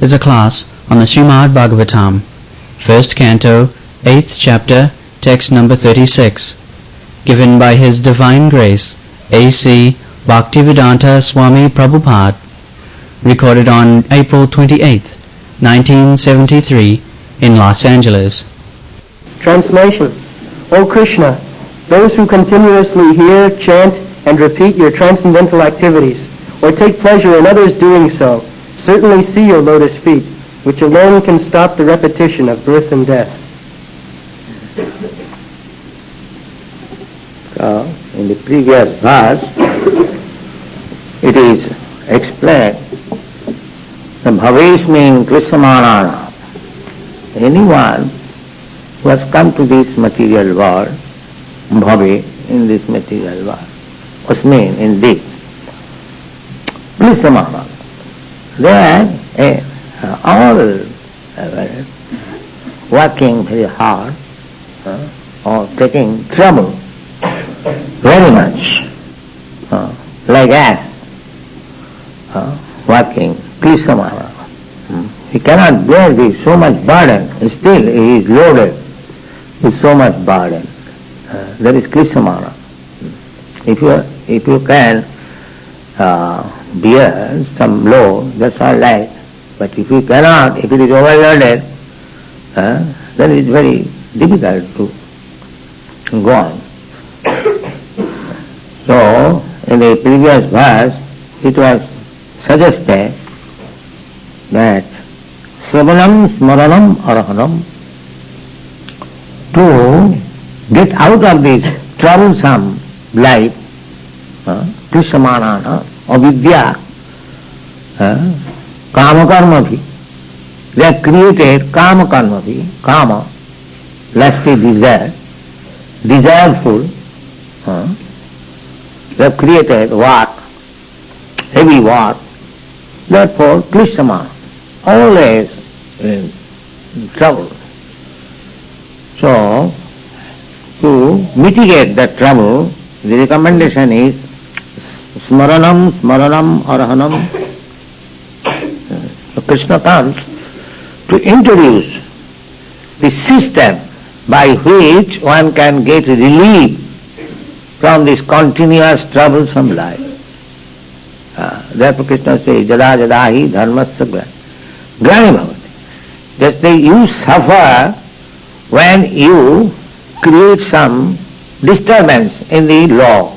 is a class on the Srimad Bhagavatam, first canto, 8th chapter, text number 36, given by His Divine Grace, A.C. Bhaktivedanta Swami Prabhupada, recorded on April 28th, 1973, in Los Angeles. Translation. O Krishna, those who continuously hear, chant, and repeat your transcendental activities, or take pleasure in others doing so, certainly see your lotus feet, which alone can stop the repetition of birth and death. So, in the previous verse, it is explained, the bhavesmin krisamanana, anyone who has come to this material world, bhave, in this material world, asmin, in this, krisamanana, they are all working very hard or taking trouble very much, like us, working, krisamana. He cannot bear this so much burden, still he is loaded with so much burden. That is krisamana. If you can bear some load, that's all right. But if you cannot, if it is overloaded, then it is very difficult to go on. So, in the previous verse, it was suggested that Sravanam Smaranam Arahanam, to get out of this troublesome life, Krishamanana, avidya, Kama Karma bhi. They have created Kama Karma bhi, Kama, lusty desire, desireful, they have created work, heavy work, therefore Krishamana, always in trouble. So, to mitigate that trouble, the recommendation is Smaranam, Smaranam, Arahanam. So Krishna comes to introduce the system by which one can get relief from this continuous troublesome life. Therefore Krishna says, Jada jada hi dharmasya glani bhavati. Just like you suffer when you create some disturbance in the law,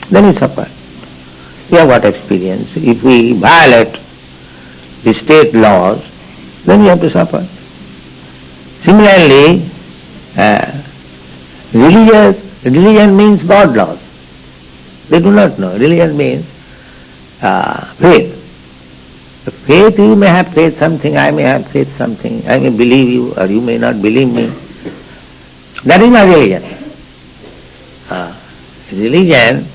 then you suffer. You have got experience. If we violate the state laws, then you have to suffer. Similarly, religion means God laws. They do not know. Religion means faith. Faith, you may have faith something, I may have faith something, I may believe you or you may not believe me. That is not religion. Religion,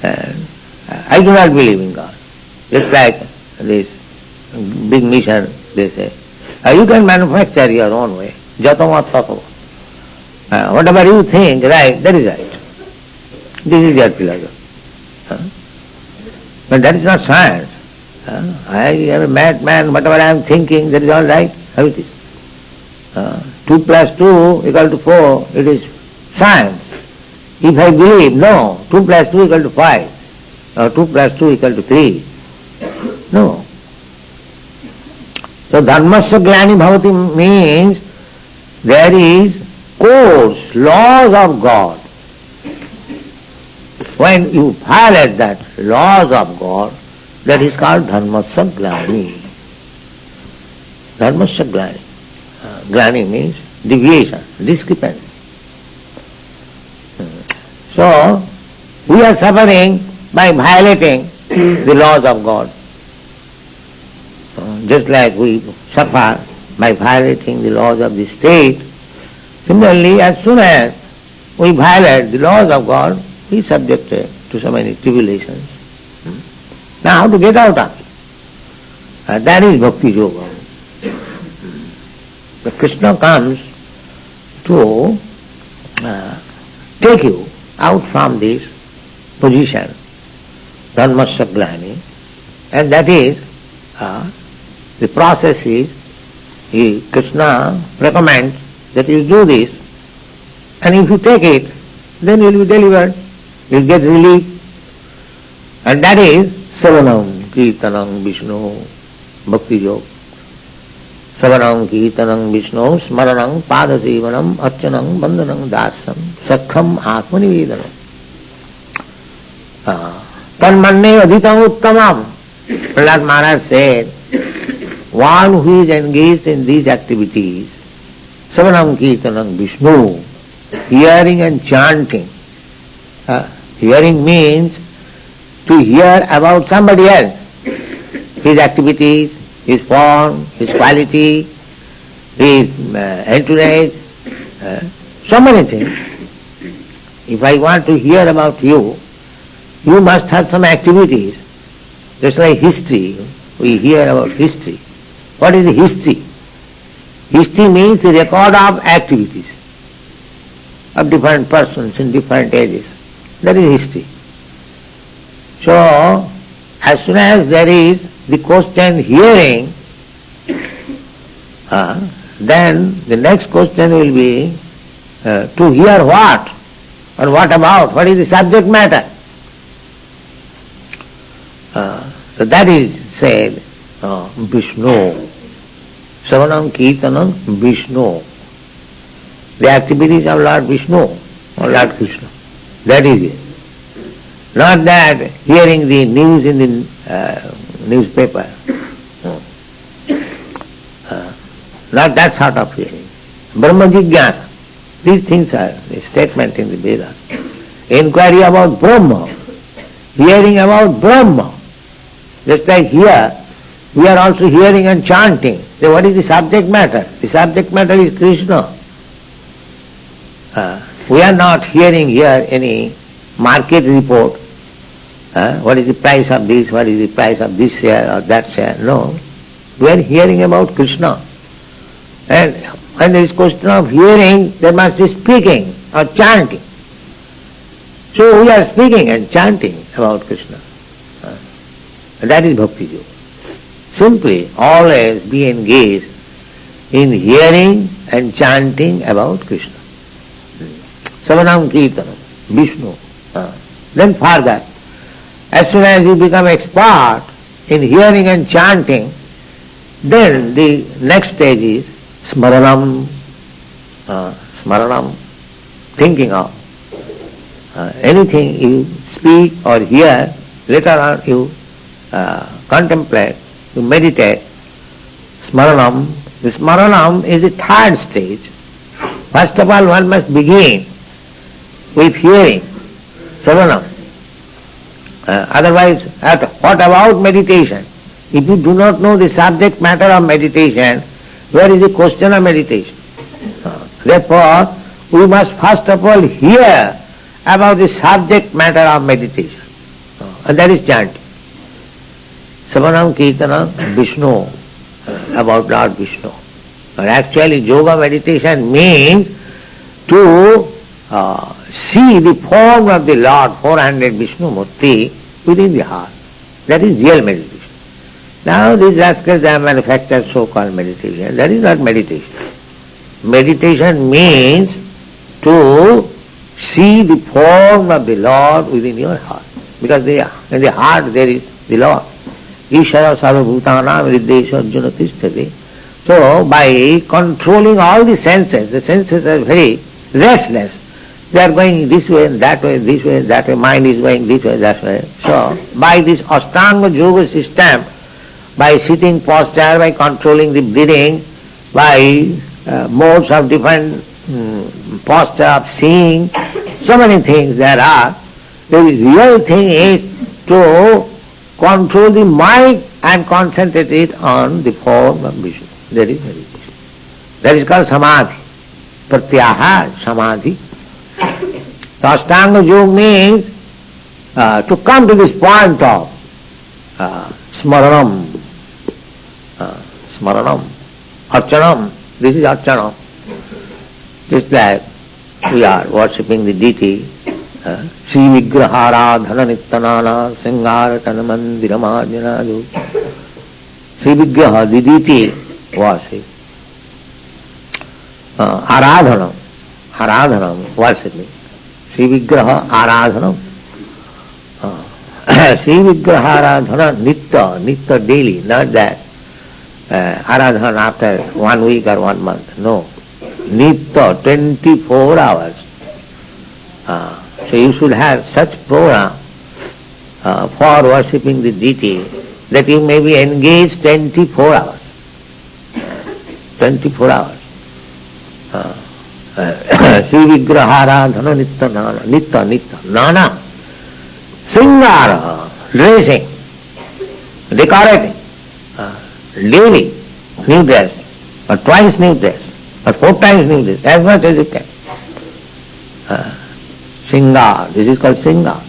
I do not believe in God. Just like this big mission, they say. You can manufacture your own way. Jatamat tato. Whatever you think, right, that is right. This is your philosophy. But that is not science. I am a madman, whatever I am thinking, that is all right. How it is? 2 plus 2 equal to 4, it is science. If I believe, no, 2 plus 2 equal to 5, or 2 plus 2 equal to 3, no. So dharmasya glani bhavati means there is codes, laws of God. When you violate that laws of God, that is called dharmasya glani. Dharmasya glani. Glani means deviation, discrepancy. So, we are suffering by violating the laws of God. Just like we suffer by violating the laws of the state, similarly, as soon as we violate the laws of God, we are subjected to so many tribulations. Now, how to get out of it? That is Bhakti Yoga. The Krishna comes to take you out from this position, dharmasya glani, and that is The process is, Krishna recommends that you do this, and if you take it, then you will be delivered, you will get relief. And that is Savanam, Kirtanam, Vishnu, Bhakti Yoga. Savanam, Kirtanam, Vishnu, Smaranam, Padasevanam, Archanam, Bandhanam, Dasam, Sakham, Atmanivedanam. Tanmanne Adhitam Uttamam. Prahlad Maharaj said, one who is engaged in these activities, Savanam, Kirtanam, Vishnu, hearing and chanting. Hearing means to hear about somebody else, his activities, his form, his quality, his entourage, so many things. If I want to hear about you, you must have some activities. Just like history, we hear about history. What is the history? History means the record of activities of different persons in different ages. That is history. So, as soon as there is the question hearing, then the next question will be to hear what or what about, what is the subject matter. So that is said Vishnu. Savanam Kirtanam Vishnu. The activities of Lord Vishnu or Lord Krishna. That is it. Not that hearing the news in the newspaper. Not that sort of hearing. Brahma Jigyasa. These things are a statement in the Vedas. Inquiry about Brahma. Hearing about Brahma. Just like here, we are also hearing and chanting. So what is the subject matter? The subject matter is Krishna. We are not hearing here any market report. What is the price of this, what is the price of this share or that share. No. We are hearing about Krishna. And when there is question of hearing, there must be speaking or chanting. So we are speaking and chanting about Krishna. That is Bhakti Yoga. Simply always be engaged in hearing and chanting about Krishna. Savanam Kirtanam, Vishnu. Then further, as soon as you become expert in hearing and chanting, then the next stage is Smaranam. Smaranam, thinking of. Anything you speak or hear, later on you contemplate, you meditate. Smaranam. The Smaranam is the third stage. First of all, one must begin with hearing, Savanam. Otherwise, what about meditation? If you do not know the subject matter of meditation, where is the question of meditation? Therefore, we must first of all hear about the subject matter of meditation. And that is chanting. Savanam Kirtanam Vishnu, about Lord Vishnu. But actually yoga meditation means to see the form of the Lord, 400 Vishnu Murti, within the heart. That is real meditation. Now these rascals have manufactured so-called meditation. That is not meditation. Meditation means to see the form of the Lord within your heart. Because in the heart there is the Lord. Ishara sarvabhutanam riddesha arjuna tisthati. So by controlling all the senses are very restless. They are going this way and that way, this way, that way, mind is going this way, that way. So by this Ashtanga Yoga system, by sitting posture, by controlling the breathing, by modes of different posture of seeing, so many things there are. The real thing is to control the mind and concentrate it on the form of Vishnu. That is meditation. That is called Samadhi. Pratyaha Samadhi. So Ashtanga Yoga means to come to this point of Smaranam. Smaranam. Archanam. This is Archanam. Just like we are worshipping the deity. Sri Vigrahara Dhana Nittanana Singara Tanamandiramajnadu Sri Vigraha, the deity worship. Aradhanam, worshiping. Sri Vigraha Aradhanam. Sri Vigraha Aradhana Nitya daily, not that Aradhana after 1 week or 1 month. No. Nitya, 24 hours. So you should have such program for worshipping the deity that you may be engaged 24 hours. 24 hours. Sri Vigraha Aradhana Nitya. Nana. Singara, dressing, decorating, daily new dress, or twice new dress, or 4 times new dress, as much as you can. Singar, this is called Singar.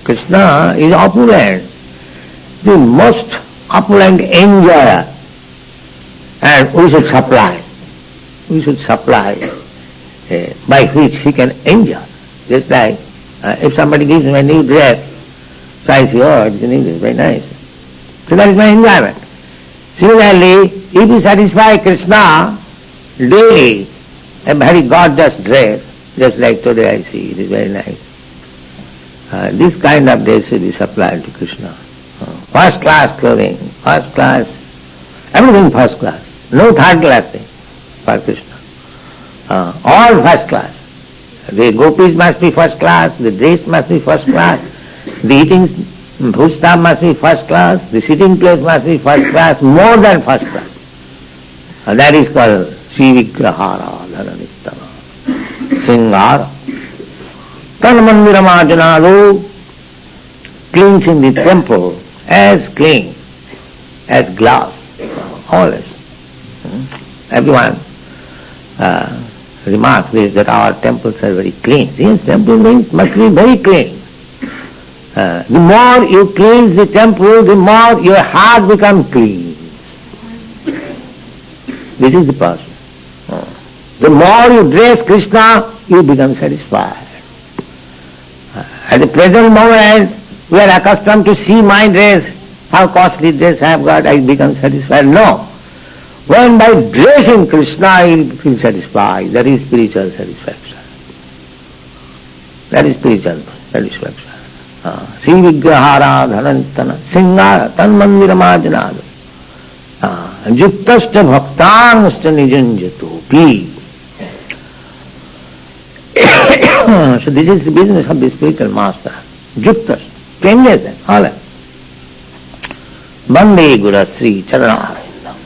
Krishna is opulent, the most opulent enjoyer, and we should supply. By which he can enjoy. Just like if somebody gives me a new dress, so I say, oh, it's a new dress, very nice. So that is my enjoyment. Similarly, if you satisfy Krishna daily, a very gorgeous dress, just like today I see, it is very nice. This kind of dress should be supplied to Krishna. First class clothing, first class, everything first class. No third class thing for Krishna. All first class. The gopis must be first class, the dress must be first class, the eating food stuff must be first class, the sitting place must be first class, more than first class. That is called Sri Vigrahara Dhananittana. Singara. Tanmandiramajunadu, cleans in the temple as clean as glass, always. Everyone remarks this, that our temples are very clean. Yes, temple must be very clean. The more you cleanse the temple, the more your heart becomes clean. This is the person. The more you dress Krishna, you become satisfied. At the present moment, we are accustomed to see my dress, how costly dress I have got, I become satisfied. No. When by dressing Krishna you will feel satisfied, that is spiritual satisfaction. That is spiritual satisfaction. Sri Vigrahara Dhanantana Singara Tanmandiramajunadu Yuktashta Bhaktanashta Nijanjatopi. So this is the business of the spiritual master. Yuktasht, changes them, all that. Bande Guru Sri Charanara.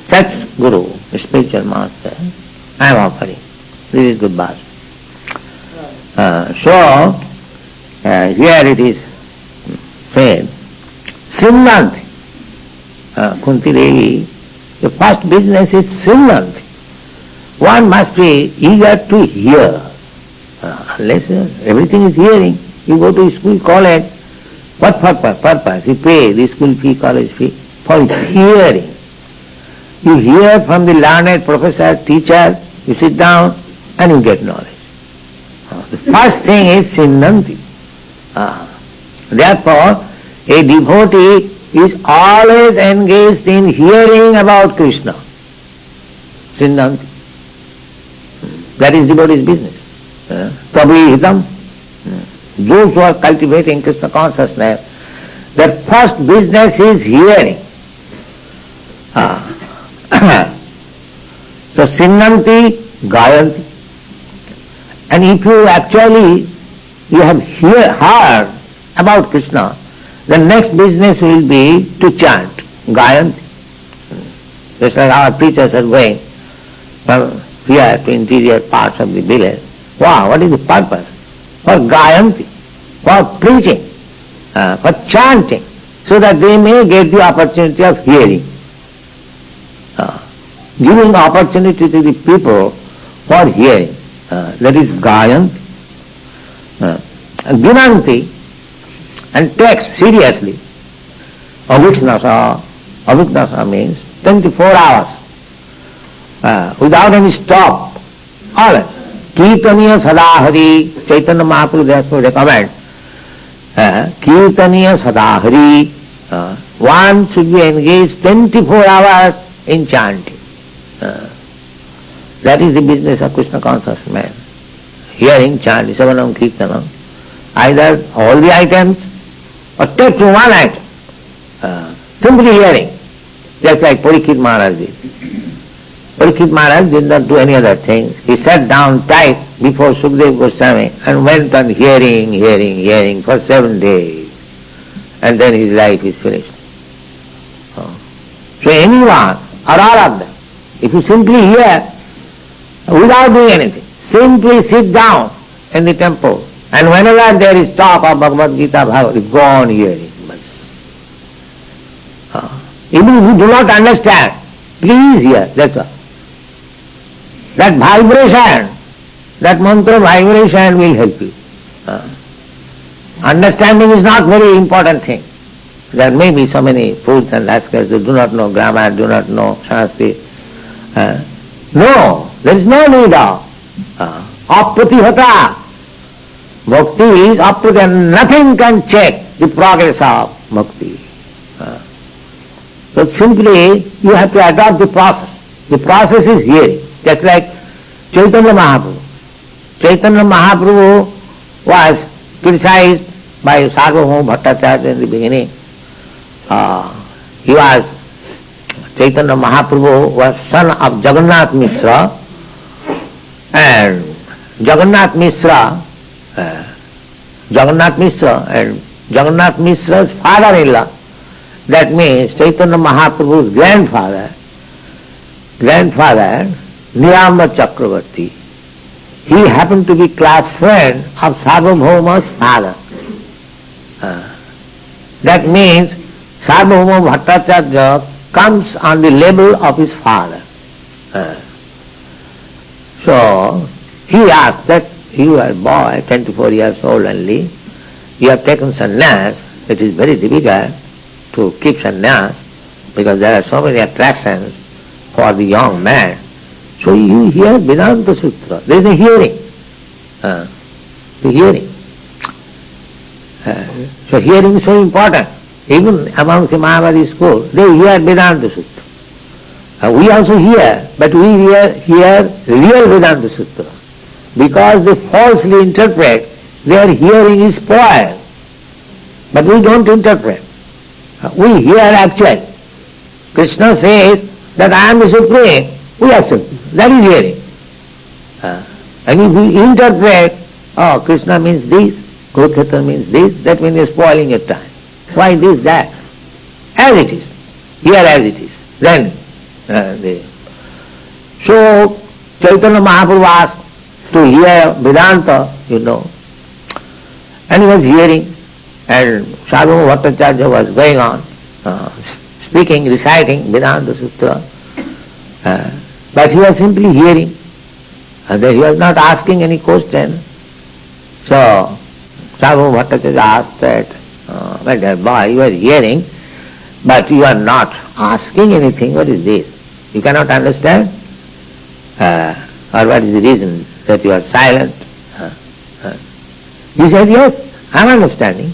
Such Guru, the spiritual master, I am offering. This is good bhasha. So, here it is said, Simnanti, Kunti Devi, the first business is Simnanti. One must be eager to hear. Unless everything is hearing, you go to school, college, what purpose? You pay the school fee, college fee, for hearing. You hear from the learned professor, teacher, you sit down and you get knowledge. The first thing is Simnanti. Therefore, a devotee is always engaged in hearing about Krishna. Simnanti. That is devotee's business. Tabi hitam. Those who are cultivating Krishna consciousness, their first business is hearing. So Simnanti, Gayanti. And if you actually have heard about Krishna, the next business will be to chant, Gayanti. Just like our preachers are going from here to interior parts of the village. Wow, what is the purpose? For Gayanti, for preaching, for chanting, so that they may get the opportunity of hearing. Giving opportunity to the people for hearing. That is Gayanti. Gunanti, and takes seriously. Aviknasa means 24 hours, without any stop, always. Kirtaniya Sadahari, Chaitanya Mahaprabhu therefore recommend, Kirtaniya Sadahari, one should be engaged 24 hours in chanting. That is the business of Krishna conscious man. Hearing, chanting, Savanam, Kirtanam. Either all the items or take to one item. Simply hearing. Just like Parikshit Maharaj did. Parikshit Maharaj did not do any other thing. He sat down tight before Sukadeva Goswami and went on hearing for 7 days. And then his life is finished. So anyone or all of them, if you simply hear without doing anything, simply sit down in the temple and whenever there is talk of Bhagavad Gita, Bhagavad, go on hearing. Even if you do not understand, please hear, that's all. That vibration, that mantra vibration will help you. Understanding is not very important thing. There may be so many fools and rascals who do not know grammar, do not know Sanskrit. No, there is no need of apratihata. Bhakti is apratihata. Nothing can check the progress of bhakti. So simply you have to adopt the process. The process is hearing. Just like Chaitanya Mahaprabhu. Chaitanya Mahaprabhu was criticized by Sarvabhauma Bhattacharya in the beginning. Chaitanya Mahaprabhu was son of Jagannath Mishra, and Jagannath Mishra's father-in-law, that means Chaitanya Mahaprabhu's grandfather, Niramba Chakravarti, he happened to be class friend of Sarvabhauma's father. That means Sarvabhauma Bhattacharya comes on the level of his father. So he asked that you are a boy, 24 years old only, you have taken sannyas. It is very difficult to keep sannyas because there are so many attractions for the young man. So you hear Vedanta Sutra. There is a hearing. The hearing. So hearing is so important. Even amongst the Mahavadi school, they hear Vedanta Sutra. We also hear, but we hear real Vedanta Sutra. Because they falsely interpret, their hearing is spoiled. But we don't interpret. We hear actually. Krishna says that I am the Supreme. We accept. That is hearing. And if we interpret, Krishna means this, Kurukshetra means this, that means you are spoiling your time. Why this, that? As it is. Hear as it is. Then, so Chaitanya Mahaprabhu asked to hear Vedanta, and he was hearing, and Sarvabhauma Bhattacharya was going on, speaking, reciting Vedanta Sutra, but he was simply hearing, and he was not asking any question. So Sarvabhauma Bhattacharya asked that, my dear boy, you are hearing, but you are not asking anything. What is this? You cannot understand? Or what is the reason that you are silent? He said, yes, I am understanding.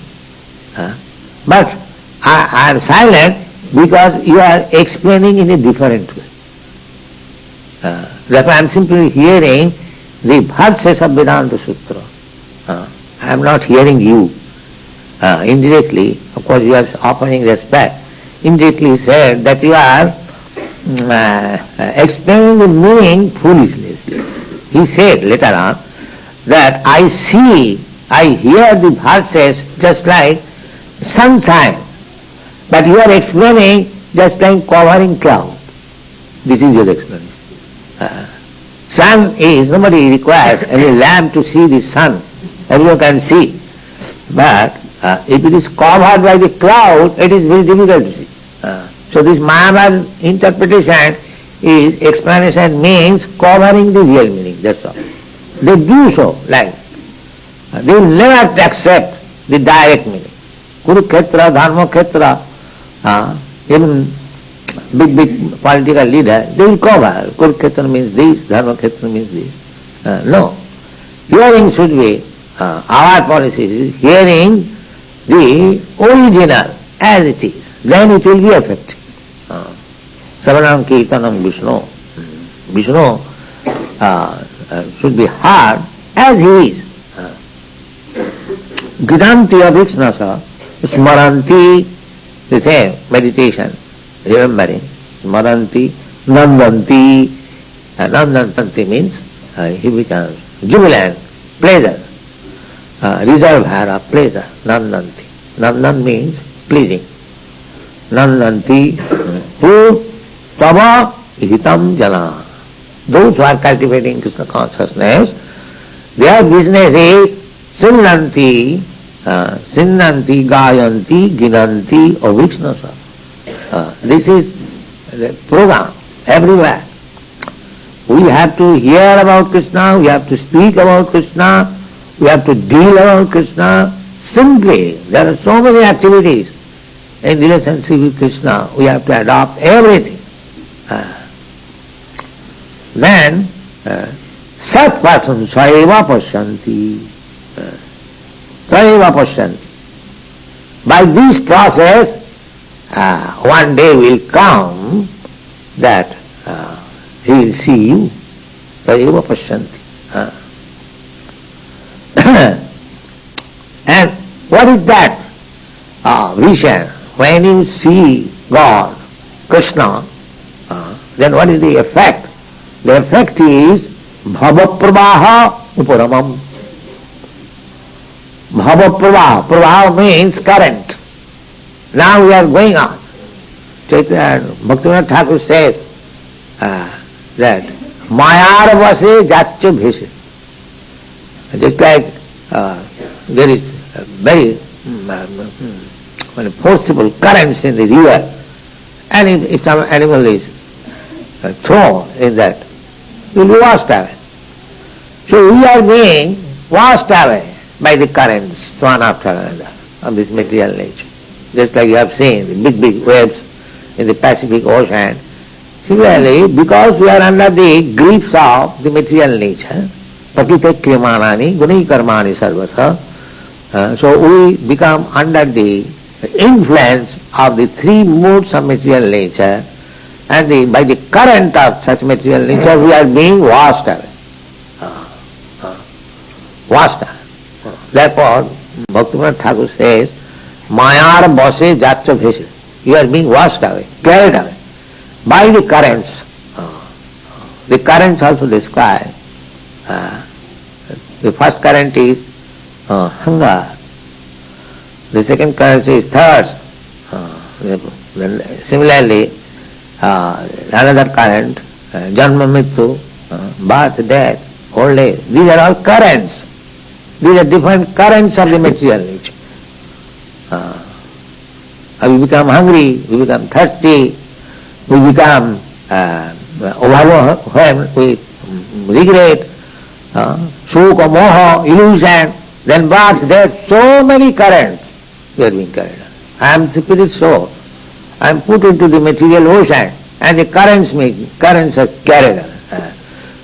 But I am silent because you are explaining in a different way. Therefore I am simply hearing the verses of Vedanta Sutra. I am not hearing you. Indirectly, of course you are offering respect. Indirectly he said that you are explaining the meaning foolishly. He said later on that I hear the verses just like sunshine, but you are explaining just like covering cloud. This is your explanation. Sun is, nobody requires any lamp to see the sun, everyone can see. But if it is covered by the cloud, it is very difficult to see. So this Mahabharata interpretation is, explanation means covering the real meaning, that's all. They do so, like, they will never accept the direct meaning. Kurukshetra, Dharmakhetra, even big political leader, they will cover. Kurukshetra means this, Dharmakhetra means this. No. Hearing should be, our policy is hearing the original as it is. then it will be effective. Savanam Kirtanam Vishnu. Vishnu should be heard as he is. Gidanti Aviksnasa, Smaranti, the same meditation, remembering, Smaranti, Nandanti. Nandanti means he becomes jubilant, pleasure, reservoir of pleasure, Nandanti. Nandan means pleasing. Nandanti, who tava hitam jana. Those who are cultivating Krishna consciousness, their business is Sinnanti, Gayanti, Ginanti, Aviksnasa. This is the program everywhere. We have to hear about Krishna, we have to speak about Krishna, we have to deal about Krishna. Simply, there are so many activities in relationship with Krishna, we have to adopt everything. Then, Sat person Swayeva Pashyanti. Swayeva Pashyanti. By this process, one day will come that he will see you. Swayeva Pashyanti. And what is that vision? When you see God, Krishna, then what is the effect? The effect is Bhava Pravaha Uparamam. Bhava Pravaha. Pravaha means current. Now we are going on. Bhaktivinoda Thakur says that Mayar Vase Jatya Bhise. Just like there is very forcible currents in the river, and if some animal is thrown in that, it will be washed away. So we are being washed away by the currents, one after another, of this material nature. Just like you have seen the big waves in the Pacific Ocean. Similarly, because we are under the grips of the material nature, Prakite Kriyamanani, Guni Karmani Sarvata, so we become under the influence of the three moods of material nature, and by the current of such material nature we are being washed away. Washed away. Therefore, Bhaktivinoda Thakur says, Mayar Bose Jatya Bhese. You are being washed away, carried away by the currents. The currents also describe. The first current is hunger. The second current is thirst. Similarly, another current, Janma Mrityu, birth, death, old age. These are all currents. These are different currents of the material nature. We become hungry, we become thirsty, we become overwhelmed with regret, sukha, moha, illusion, then birth, death, so many currents we are being carried on. I am spirit soul. I am put into the material ocean and the currents are carried on.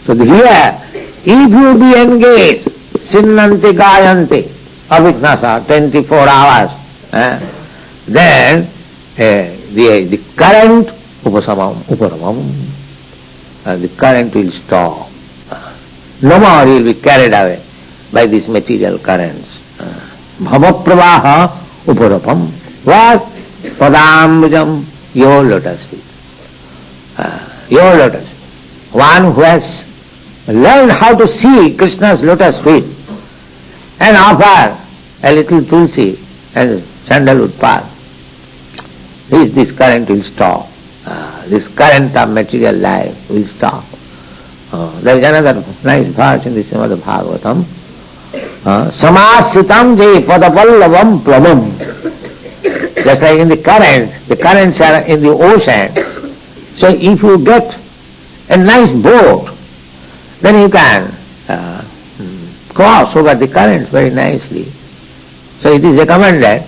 So here, if you be engaged, Sinnanti Gayanti, Avignasa, 24 hours, then the current, Uparamam, the current will stop. No more he will be carried away by these material currents. Bhava Pravaha Uparapam. What? Padambujam, your lotus feet. Your lotus feet. One who has learned how to see Krishna's lotus feet and offer a little tulsi and sandalwood path, this current will stop. This current of material life will stop. There is another nice verse in the Srimad Bhagavatam. Samasitam je padapallavam plavam. Just like in the currents are in the ocean. So if you get a nice boat, then you can cross over the currents very nicely. So it is recommended,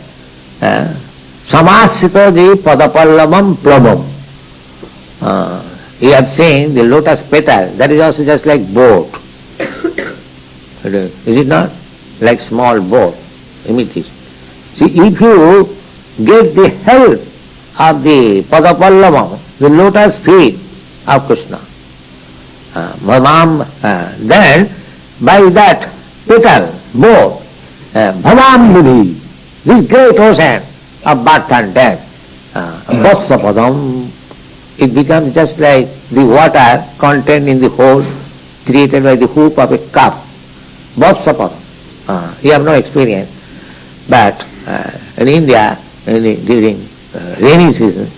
samasita je padapallavam plavam. You have seen the lotus petal, that is also just like boat. Is it not? Like small boat, imitation. See, if you get the help of the Padapallavam, the lotus feet of Krishna. Bhadam, then by that petal, both, Bhadam Buddhi, this great ocean of birth and death, Vatsapadam, it becomes just like the water contained in the hole created by the hoop of a cup. Vatsapadam. You have no experience, but in India, during rainy season,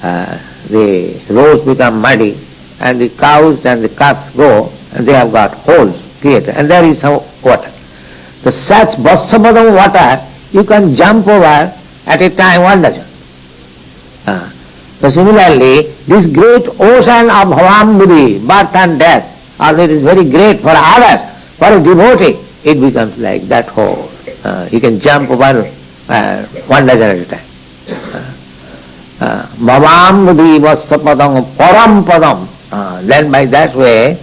the roads become muddy and the cows and the calves go and they have got holes created and there is some water. So such Vatsapadam water you can jump over at a time 1 dozen. So similarly, this great ocean of Bhavam Buddhi, birth and death, although it is very great for others, for a devotee, it becomes like that hole. You can jump over 1 dozen at a time. Bhavam Buddhi Vatsapadam Param Padam. Then by that way,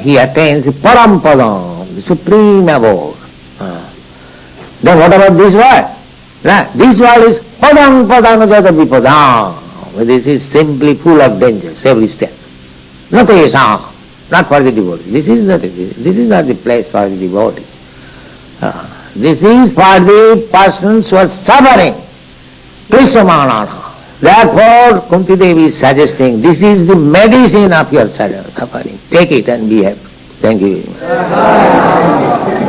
he attains the Param Padam, the supreme abode. Then what about this world? This world is Padam Padam Jata Vipadam. This is simply full of dangers every step. Not for the devotee. This is not the place for the devotee. This is for the persons who are suffering. Krishamanana. Therefore, Kunti Devi is suggesting, this is the medicine of your suffering. Take it and be happy. Thank you very much.